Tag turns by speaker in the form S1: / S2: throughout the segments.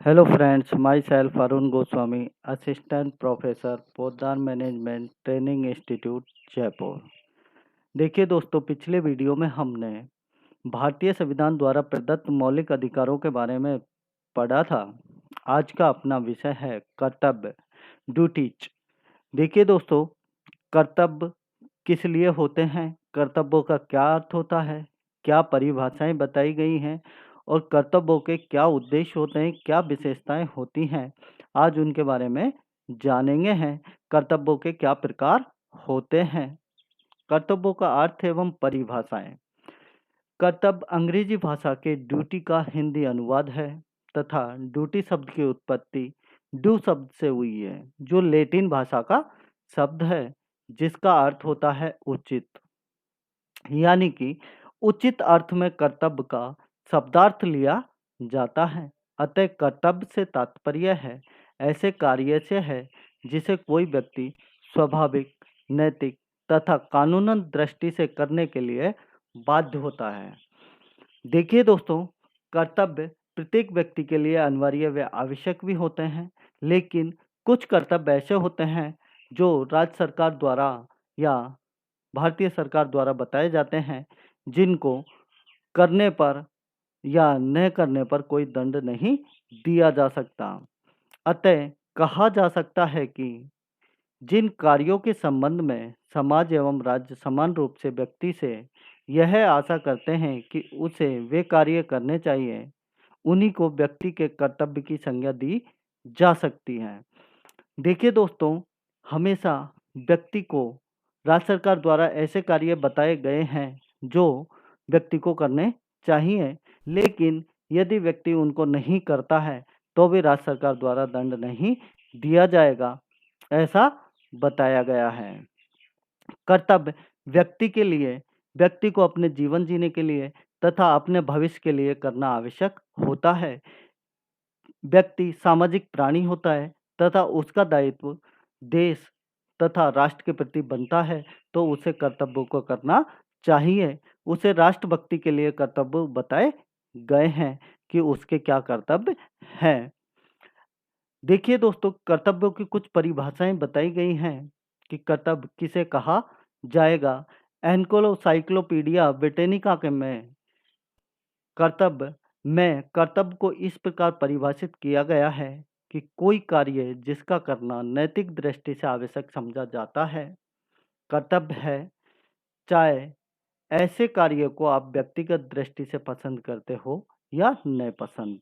S1: Hello friends, myself Arun Goswami, Assistant Professor, Poddar management training institute Jaipur. देखिए दोस्तों, पिछले video में हमने भारतीय संविधान द्वारा प्रदत्त मौलिक अधिकारों के बारे में पढ़ा था। आज का अपना विषय है कर्तव्य, ड्यूटीज। देखिए दोस्तों, कर्तव्य किस लिए होते हैं, कर्तव्यों का क्या अर्थ होता है, क्या परिभाषाएं बताई गई हैं और कर्तव्यों के क्या उद्देश्य होते हैं, क्या विशेषताएं होती हैं, आज उनके बारे में जानेंगे हैं। कर्तव्यों के क्या प्रकार होते हैं, कर्तव्यों का अर्थ एवं परिभाषाएं। कर्तव्य अंग्रेजी भाषा के ड्यूटी का हिंदी अनुवाद है तथा ड्यूटी शब्द की उत्पत्ति ड्यू शब्द से हुई है, जो लैटिन भाषा का शब्द है जिसका अर्थ होता है उचित। यानी कि उचित अर्थ में कर्तव्य का शब्दार्थ लिया जाता है। अतः कर्तव्य से तात्पर्य है ऐसे कार्य से है जिसे कोई व्यक्ति स्वाभाविक, नैतिक तथा कानूनन दृष्टि से करने के लिए बाध्य होता है। देखिए दोस्तों, कर्तव्य प्रत्येक व्यक्ति के लिए अनिवार्य व आवश्यक भी होते हैं, लेकिन कुछ कर्तव्य ऐसे होते हैं जो राज्य सरकार द्वारा या भारतीय सरकार द्वारा बताए जाते हैं, जिनको करने पर या न करने पर कोई दंड नहीं दिया जा सकता। अतः कहा जा सकता है कि जिन कार्यों के संबंध में समाज एवं राज्य समान रूप से व्यक्ति से यह आशा करते हैं कि उसे वे कार्य करने चाहिए, उन्हीं को व्यक्ति के कर्तव्य की संज्ञा दी जा सकती है। देखिए दोस्तों, हमेशा व्यक्ति को राज्य सरकार द्वारा ऐसे कार्य बताए गए हैं जो व्यक्ति को करने चाहिए, लेकिन यदि व्यक्ति उनको नहीं करता है तो भी राज्य सरकार द्वारा दंड नहीं दिया जाएगा, ऐसा बताया गया है। कर्तव्य व्यक्ति के लिए, व्यक्ति को अपने जीवन जीने के लिए तथा अपने भविष्य के लिए करना आवश्यक होता है। व्यक्ति सामाजिक प्राणी होता है तथा उसका दायित्व देश तथा राष्ट्र के प्रति बनता है, तो उसे कर्तव्यों को करना चाहिए। उसे राष्ट्रभक्ति के लिए कर्तव्य बताए गए हैं कि उसके क्या कर्तव्य हैं। देखिए दोस्तों, कर्तव्यों की कुछ परिभाषाएं बताई गई हैं कि कर्तव्य किसे कहा जाएगा। एनसाइक्लोपीडिया ब्रिटेनिका के में कर्तव्य को इस प्रकार परिभाषित किया गया है कि कोई कार्य जिसका करना नैतिक दृष्टि से आवश्यक समझा जाता है कर्तव्य है, चाहे ऐसे कार्य को आप व्यक्तिगत दृष्टि से पसंद करते हो या न पसंद।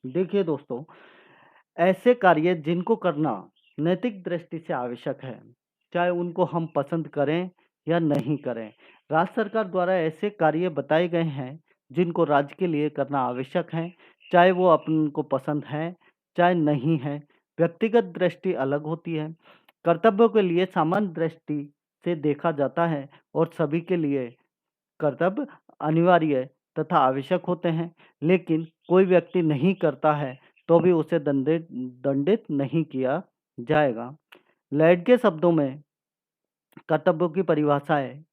S1: देखिए दोस्तों, ऐसे कार्य जिनको करना नैतिक दृष्टि से आवश्यक है, चाहे उनको हम पसंद करें या नहीं करें, राज्य सरकार द्वारा ऐसे कार्य बताए गए हैं जिनको राज्य के लिए करना आवश्यक है, चाहे वो अपन को पसंद है चाहे नहीं है। व्यक्तिगत दृष्टि अलग होती है। कर्तव्यों के लिए सामान्य दृष्टि से देखा जाता है और सभी के लिए कर्तव्य अनिवार्य तथा आवश्यक होते हैं, लेकिन कोई व्यक्ति नहीं करता है तो भी उसे दंडित नहीं किया जाएगा। लैड के शब्दों में कर्तव्यों की परिभाषाएं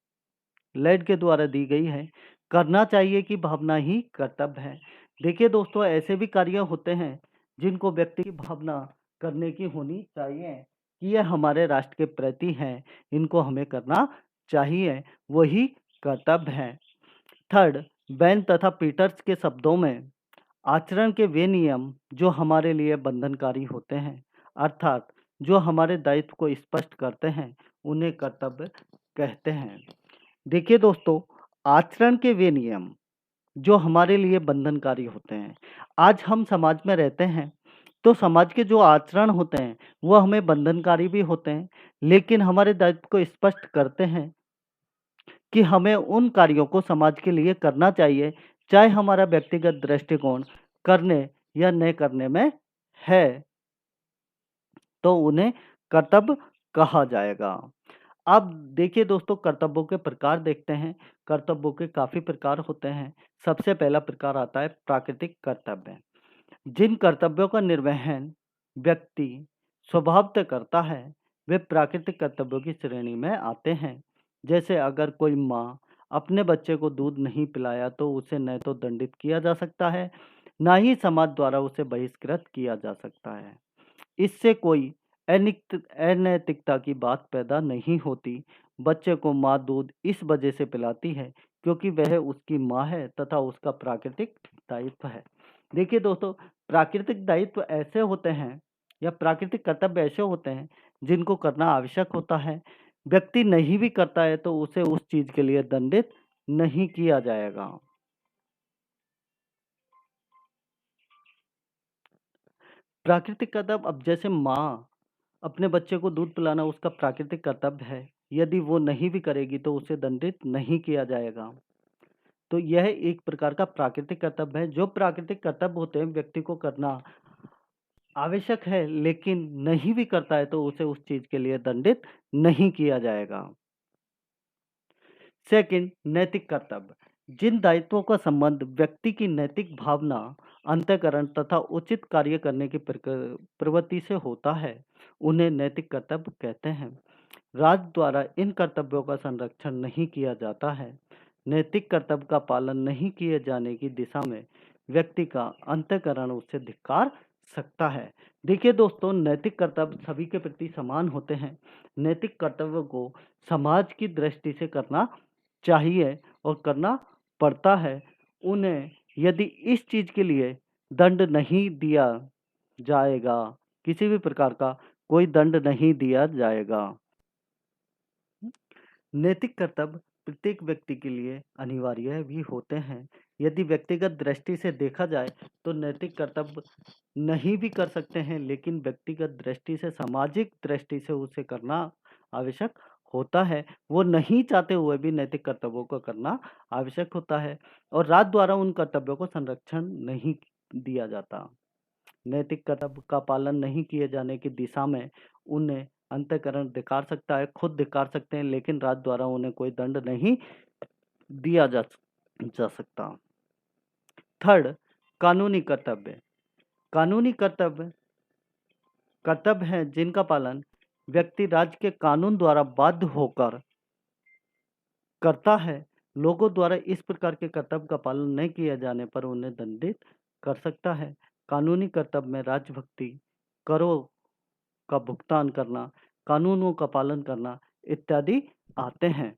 S1: लैड के द्वारा दी गई है। करना चाहिए कि भावना ही कर्तव्य है। देखिए दोस्तों, ऐसे भी कार्य होते हैं जिनको व्यक्ति की भावना करने की होनी चाहिए कि यह हमारे राष्ट्र के प्रति हैं, इनको हमें करना चाहिए, वही कर्तव्य है। थर्ड, बैन तथा पीटर्स के शब्दों में आचरण के वे नियम जो हमारे लिए बंधनकारी होते हैं, अर्थात जो हमारे दायित्व को स्पष्ट करते हैं, उन्हें कर्तव्य कहते हैं। देखिए दोस्तों, आचरण के वे नियम जो हमारे लिए बंधनकारी होते हैं। आज हम समाज में रहते हैं तो समाज के जो आचरण होते हैं वो हमें बंधनकारी भी होते हैं, लेकिन हमारे दायित्व को स्पष्ट करते हैं कि हमें उन कार्यों को समाज के लिए करना चाहिए, चाहे हमारा व्यक्तिगत दृष्टिकोण करने या न करने में है, तो उन्हें कर्तव्य कहा जाएगा। अब देखिए दोस्तों, कर्तव्यों के प्रकार देखते हैं। कर्तव्यों के काफी प्रकार होते हैं। सबसे पहला प्रकार आता है प्राकृतिक कर्तव्य। जिन कर्तव्यों का निर्वहन व्यक्ति स्वभावतः करता है, वे प्राकृतिक कर्तव्यों की श्रेणी में आते हैं। जैसे अगर कोई माँ अपने बच्चे को दूध नहीं पिलाया तो उसे न तो दंडित किया जा सकता है, ना ही समाज द्वारा उसे बहिष्कृत किया जा सकता है। इससे कोई अनैतिकता की बात पैदा नहीं होती। बच्चे को माँ दूध इस वजह से पिलाती है क्योंकि वह उसकी माँ है तथा उसका प्राकृतिक दायित्व है। देखिए दोस्तों, प्राकृतिक दायित्व ऐसे होते हैं या प्राकृतिक कर्तव्य ऐसे होते हैं जिनको करना आवश्यक होता है। व्यक्ति नहीं भी करता है तो उसे उस चीज के लिए दंडित नहीं किया जाएगा। प्राकृतिक कर्तव्य, अब जैसे माँ अपने बच्चे को दूध पिलाना उसका प्राकृतिक कर्तव्य है। यदि वो नहीं भी करेगी तो उसे दंडित नहीं किया जाएगा। तो यह एक प्रकार का प्राकृतिक कर्तव्य है। जो प्राकृतिक कर्तव्य होते हैं व्यक्ति को करना आवश्यक है, लेकिन नहीं भी करता है तो उसे उस चीज के लिए दंडित नहीं किया जाएगा। सेकंड, नैतिक कर्तव्य। जिन दायित्वों का संबंध व्यक्ति की नैतिक भावना, अंतःकरण तथा उचित कार्य करने की प्रवृत्ति से होता है, उन्हें नैतिक कर्तव्य कहते हैं। राज्य द्वारा इन कर्तव्यों का संरक्षण नहीं किया जाता है। नैतिक कर्तव्य का पालन नहीं किए जाने की दिशा में व्यक्ति का अंतःकरण उससे धिक्कार सकता है। देखिए दोस्तों, नैतिक कर्तव्य सभी के प्रति समान होते हैं। नैतिक कर्तव्य को समाज की दृष्टि से करना चाहिए और करना पड़ता है। उन्हें यदि इस चीज के लिए दंड नहीं दिया जाएगा, किसी भी प्रकार का कोई दंड नहीं दिया जाएगा। नैतिक कर्तव्य प्रत्येक व्यक्ति के लिए अनिवार्य भी होते हैं। यदि व्यक्तिगत दृष्टि से देखा जाए तो नैतिक कर्तव्य नहीं भी कर सकते हैं, लेकिन व्यक्तिगत दृष्टि से, सामाजिक दृष्टि से उसे करना आवश्यक होता है। वो नहीं चाहते हुए भी नैतिक कर्तव्यों को करना आवश्यक होता है और राज्य द्वारा उन कर्तव्यों को संरक्षण नहीं दिया जाता। नैतिक कर्तव्य का पालन नहीं किए जाने की दिशा में उन्हें अंतःकरण धिक्कार सकता है, खुद धिक्कार सकते हैं, लेकिन राज्य द्वारा उन्हें कोई दंड नहीं दिया जा सकता। थर्ड, कानूनी कर्तव्य। कानूनी कर्तव्य कर्तव्य हैं जिनका पालन व्यक्ति राज्य के कानून द्वारा बाध्य होकर करता है। लोगों द्वारा इस प्रकार के कर्तव्य का पालन नहीं किया जाने पर उन्हें दंडित कर सकता है। कानूनी कर्तव्य में राजभक्ति, करों का भुगतान करना, कानूनों का पालन करना इत्यादि आते हैं।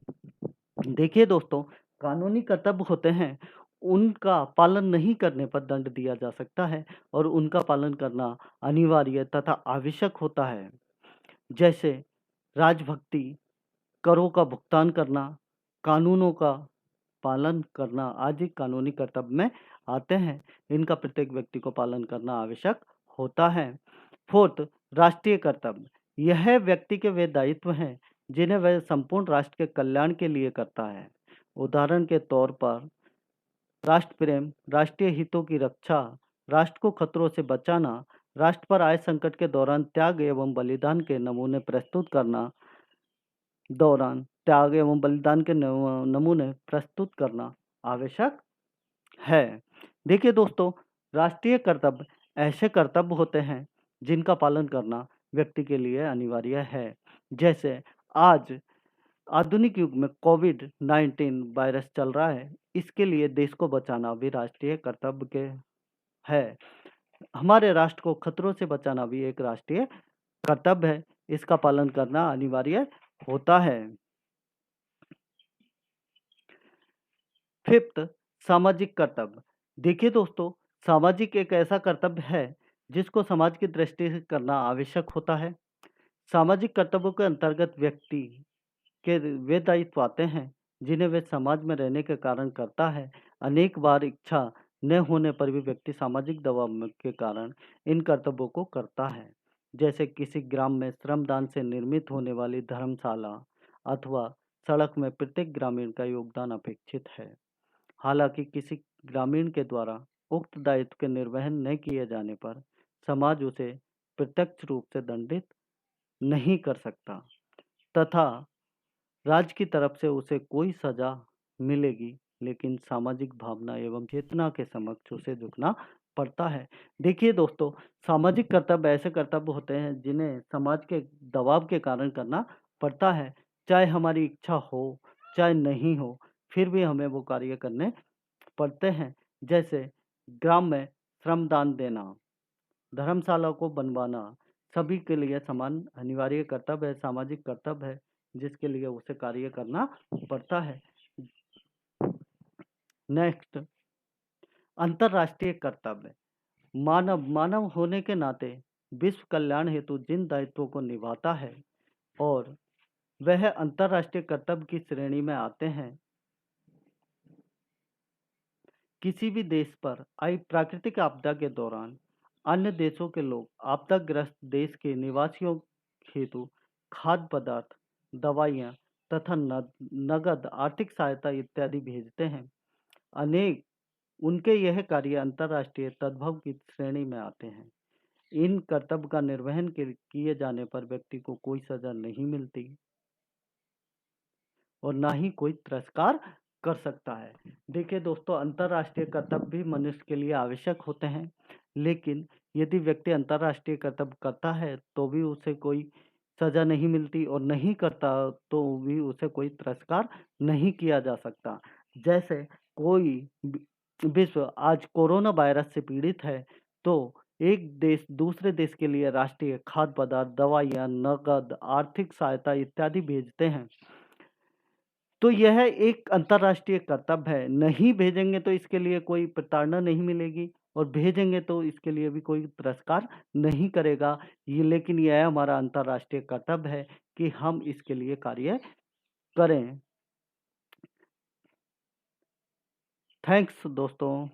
S1: देखिए दोस्तों, कानूनी कर्तव्य होते हैं, उनका पालन नहीं करने पर दंड दिया जा सकता है और उनका पालन करना अनिवार्य तथा आवश्यक होता है। जैसे राजभक्ति, करों का भुगतान करना, कानूनों का पालन करना आदि कानूनी कर्तव्य में आते हैं। इनका प्रत्येक व्यक्ति को पालन करना आवश्यक होता है। फोर्थ, राष्ट्रीय कर्तव्य। यह व्यक्ति के वे दायित्व हैं जिन्हें वह संपूर्ण राष्ट्र के कल्याण के लिए करता है। उदाहरण के तौर पर राष्ट्र प्रेम, राष्ट्रीय हितों की रक्षा, राष्ट्र को खतरों से बचाना, राष्ट्र पर आए संकट के दौरान त्याग एवं बलिदान के नमूने प्रस्तुत करना, नमूने प्रस्तुत करना आवश्यक है। देखिए दोस्तों, राष्ट्रीय कर्तव्य ऐसे कर्तव्य होते हैं जिनका पालन करना व्यक्ति के लिए अनिवार्य है। जैसे आज आधुनिक युग में कोविड-19 वायरस चल रहा है, इसके लिए देश को बचाना भी राष्ट्रीय कर्तव्य के है। हमारे राष्ट्र को खतरों से बचाना भी एक राष्ट्रीय कर्तव्य है। इसका पालन करना अनिवार्य होता है। फिफ्थ, सामाजिक कर्तव्य। देखिए दोस्तों, सामाजिक एक ऐसा कर्तव्य है जिसको समाज की दृष्टि से करना आवश्यक होता है। सामाजिक कर्तव्यों के अंतर्गत व्यक्ति के वे दायित्व आते हैं जिन्हें वे समाज में रहने के कारण करता है। अनेक बार इच्छा न होने पर भी व्यक्ति सामाजिक दबाव के कारण इन कर्तव्यों को करता है। जैसे किसी ग्राम में श्रमदान से निर्मित होने वाली धर्मशाला अथवा सड़क में प्रत्येक ग्रामीण का योगदान अपेक्षित है। हालांकि किसी ग्रामीण के द्वारा उक्त दायित्व के निर्वहन न किए जाने पर समाज उसे प्रत्यक्ष रूप से दंडित नहीं कर सकता तथा राज्य की तरफ से उसे कोई सजा मिलेगी, लेकिन सामाजिक भावना एवं चेतना के समक्ष उसे झुकना पड़ता है। देखिए दोस्तों, सामाजिक कर्तव्य ऐसे कर्तव्य होते हैं जिन्हें समाज के दबाव के कारण करना पड़ता है। चाहे हमारी इच्छा हो, चाहे नहीं हो, फिर भी हमें वो कार्य करने पड़ते हैं। जैसे ग्राम में श्रमदान देना, धर्मशाला को बनवाना सभी के लिए समान अनिवार्य कर्तव्य है, सामाजिक कर्तव्य है, जिसके लिए उसे कार्य करना पड़ता है। नेक्स्ट, अंतर्राष्ट्रीय कर्तव्य। मानव होने के नाते विश्व कल्याण हेतु जिन दायित्वों को निभाता है और वह अंतर्राष्ट्रीय कर्तव्य की श्रेणी में आते हैं। किसी भी देश पर आई प्राकृतिक आपदा के दौरान अन्य देशों के लोग आपदाग्रस्त देश के निवासियों हेतु खाद्य पदार्थ, दवाइयाँ तथा नगद आर्थिक सहायता इत्यादि भेजते हैं। अनेक उनके यह कार्य अंतर्राष्ट्रीय तद्भव की श्रेणी में आते हैं। इन कर्तव्य का निर्वहन किए जाने पर व्यक्ति को कोई सजा नहीं मिलती और ना ही कोई तिरस्कार कर सकता है। देखिए दोस्तों, अंतर्राष्ट्रीय कर्तव्य भी मनुष्य के लिए आवश्यक होते हैं, लेकिन यदि व्यक्ति अंतर्राष्ट्रीय कर्तव्य करता है तो भी उसे कोई सजा नहीं मिलती और नहीं करता तो भी उसे कोई तिरस्कार नहीं किया जा सकता। जैसे कोई विश्व आज कोरोना वायरस से पीड़ित है तो एक देश दूसरे देश के लिए राष्ट्रीय खाद्य पदार्थ, दवाइयाँ, नकद, आर्थिक सहायता इत्यादि भेजते हैं। तो यह एक अंतर्राष्ट्रीय कर्तव्य है। नहीं भेजेंगे तो इसके लिए कोई प्रताड़ना नहीं मिलेगी और भेजेंगे तो इसके लिए भी कोई तिरस्कार नहीं करेगा। लेकिन यह हमारा अंतर्राष्ट्रीय कर्तव्य है कि हम इसके लिए कार्य करें। थैंक्स दोस्तों।